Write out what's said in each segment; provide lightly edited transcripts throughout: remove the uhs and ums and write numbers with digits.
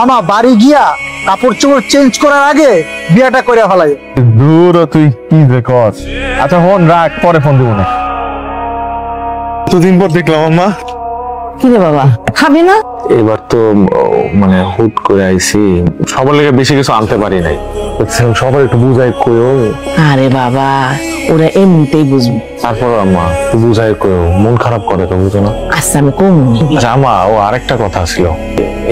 মামা বাড়ি গিয়া কাপড় চোপড় চেঞ্জ করার আগে বিয়াটা করে ফেলাই। দূর তুই কি যে কর। আচ্ছা ফোন রাখ, পরে ফোন দিব না। এতদিন পর দেখলাম আম্মা। কি রে বাবা, খাবি না? এবার তো মানে হুট করে আইছি, সবার লেগে বেশি কিছু আনতে পারি নাই। সবার একটু বুঝাই কইও। আরে বাবা, ওরা এমনিতেই বুঝবে। তারপর আম্মা একটু বুঝাই কইও, মন খারাপ করে তো, বুঝো না? আচ্ছা আমি কম। আচ্ছা আম্মা, ও আরেকটা কথা ছিল,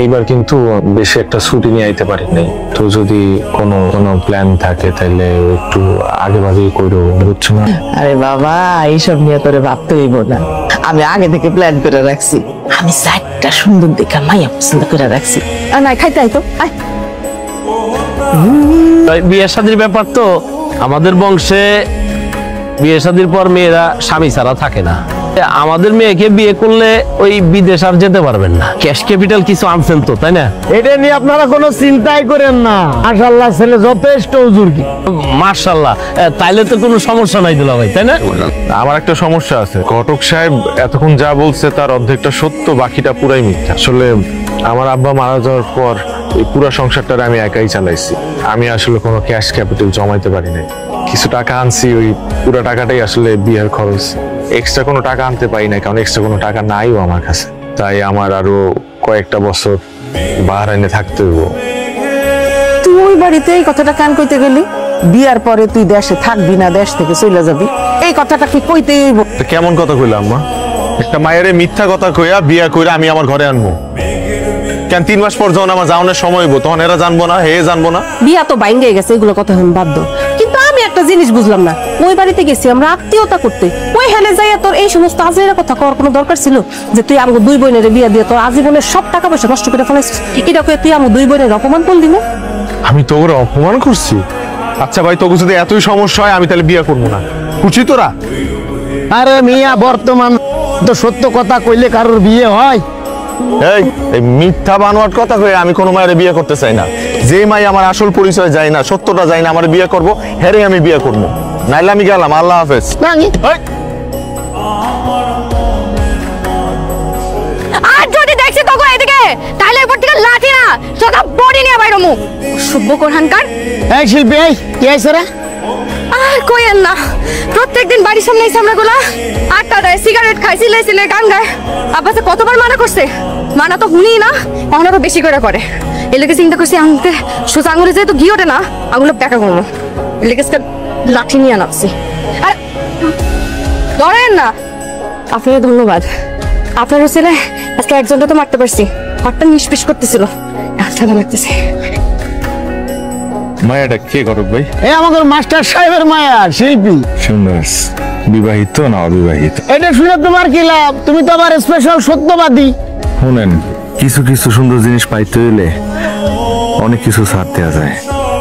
এইবার কিন্তু বেশি একটা ছুটি নিয়ে আইতে পারি নাই। তো যদি কোনো প্ল্যান থাকে তাহলে একটু আগে ভাগে কইরো, বুঝছো না? আরে বাবা, এইসব নিয়ে তোরে ভাবতে হইব না, আমি আগে থেকে প্ল্যান করে রাখছি। আমি 4টা সুন্দর দেখা মাইয়া পছন্দ করে রাখছি। আর নাই খাইতে আইতো, আয়। বিয়ে শাদীর ব্যাপার তো, আমাদের বংশে বিয়ে শাদীর পর মেয়েরা স্বামী ছাড়া থাকে না। আমাদের মেয়েকে বিয়ে করলে ওই বিদেশ আর যেতে পারবেন না। ক্যাশ ক্যাপিটাল কিছু আনছেন তো, তাই না? এটা নিয়ে আপনারা কোনো চিন্তাই করেন না, মাশাআল্লাহ ছেলে যথেষ্ট হুজুরকি। মাশাআল্লাহ, তাইলে তো কোনো সমস্যা নাই দুলা ভাই, তাই না? আমার একটা সমস্যা আছে, ঘটক সাহেব এতক্ষণ যা বলছে তার অর্ধেকটা সত্য, বাকিটা পুরাই মিথ্যা। আসলে আমার আব্বা মারা যাওয়ার পর এই পুরা সংসারটা আমি একাই চালাইছি। আমি আসলে কোনো ক্যাশ ক্যাপিটাল জমাইতে পারি নাই। কিছু টাকা আনছি, ওই পুরো টাকাটাই আসলে বিয়ের খরচ। এক্সট্রা কোনো টাকা আনতে পারি না, কারণ এক্সট্রা কোনো টাকা নাইও আমার কাছে। তাই আমার আরো কয়েকটা বছর বাহরাইনে থাকতে হইব। তুই ওই বাড়িতে এই কথাটা কান কইতে গেলি? বিয়ার পরে তুই দেশে থাকবি না, দেশ থেকে চলে যাবি, এই কথাটা কি কইতে হইব? কেমন কথা কইলাম মা? একটা মায়ের মিথ্যা কথা কইয়া বিয়া কইরা আমি আমার ঘরে আনবো কেন? 3 মাস পর যখন আমার যাওয়ানোর সময় হইব, তখন এরা জানবো না, হে জানবো না? বিয়া তো বাইঙ্গে গেছে, এগুলো কথা এখন বাদ দাও। কিন্তু আমি একটা জিনিস বুঝলাম না, ওই বাড়িতে গেছি আমরা আত্মীয়তা করতে, ওই হেলে যাইয়া তোর এই সমস্ত আজেরা কথা কওয়ার কোনো দরকার ছিল? যে তুই আমাকে 2 বোনের বিয়া দিয়ে তোর আজীবনের সব টাকা পয়সা নষ্ট করে ফেলাইছিস, এটা কয়ে তুই আমার 2 বোনের অপমান করলি না? আমি তো ওরা অপমান করছি? আচ্ছা ভাই, তোকে যদি এতই সমস্যা হয় আমি তাহলে বিয়া করবো না, খুশি তোরা? আরে মিয়া, বর্তমান তো সত্য কথা কইলে কারোর বিয়ে হয়? এই মিথ্যা বানোয়াট কথা কয়ে আমি কোনো মায়ের বিয়ে করতে চাই না। যে মাই আমার আসল পরিচয় যায় না, সত্যটা যায় না, আমার বিয়ে করবো, হেরে আমি বিয়ে করবো। নাইলে আমি গেলাম, আল্লাহ হাফেজ। আর যদি দেখছি তোকে এদিকে, তাহলে এরপর থেকে লাঠি না, তোকে বডি নিয়ে বাইরে মুখ শুভ কোরআনকার। এই শিল্পী, এই কি হইছে রে? আর কইেন না, প্রত্যেকদিন বাড়ির সামনে এই সামনেগুলা আটটা দেয়, সিগারেট খায়, সিলে গান গায়। আব্বাসে কতবার মানা করছে, মানা তো শুনি না, এখন আরো বেশি করে। এলাকে চিন্তা করছি আঙুলতে সোজা আঙুলে যেহেতু ঘি ওঠে না, আঙুলে টাকা করবো, এলাকে লাঠি নিয়ে নামছি। আর ধরেন না, আপনাকে ধন্যবাদ। আপনার ছেলে আজকে একজনটা তো মারতে পারছি, হাতটা নিষ্পেষ করতেছিল, ঠান্ডা লাগতেছে। মায়াটা কে ঘটক ভাই? এই আমাদের মাস্টার সাহেবের মায়া, শিল্পী। সুন্দর, বিবাহিত না অবিবাহিত? এটা শুনে তোমার কি লাভ? তুমি তো আবার স্পেশাল সত্যবাদী। শুনেন, কিছু কিছু সুন্দর জিনিস পাইতে হইলে অনেক কিছু ছাড় দেওয়া যায়।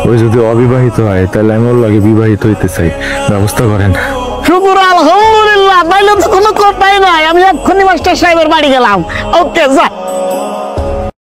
ওই যদি অবিবাহিত হয় তাহলে আমি ওর লাগে বিবাহিত হইতে চাই, ব্যবস্থা করেন। শুকুর আলহামদুলিল্লাহ, তাইলে তো কোনো কথাই নাই। আমি এক্ষুনি মাস্টার সাহেবের বাড়ি গেলাম। ওকে, যা।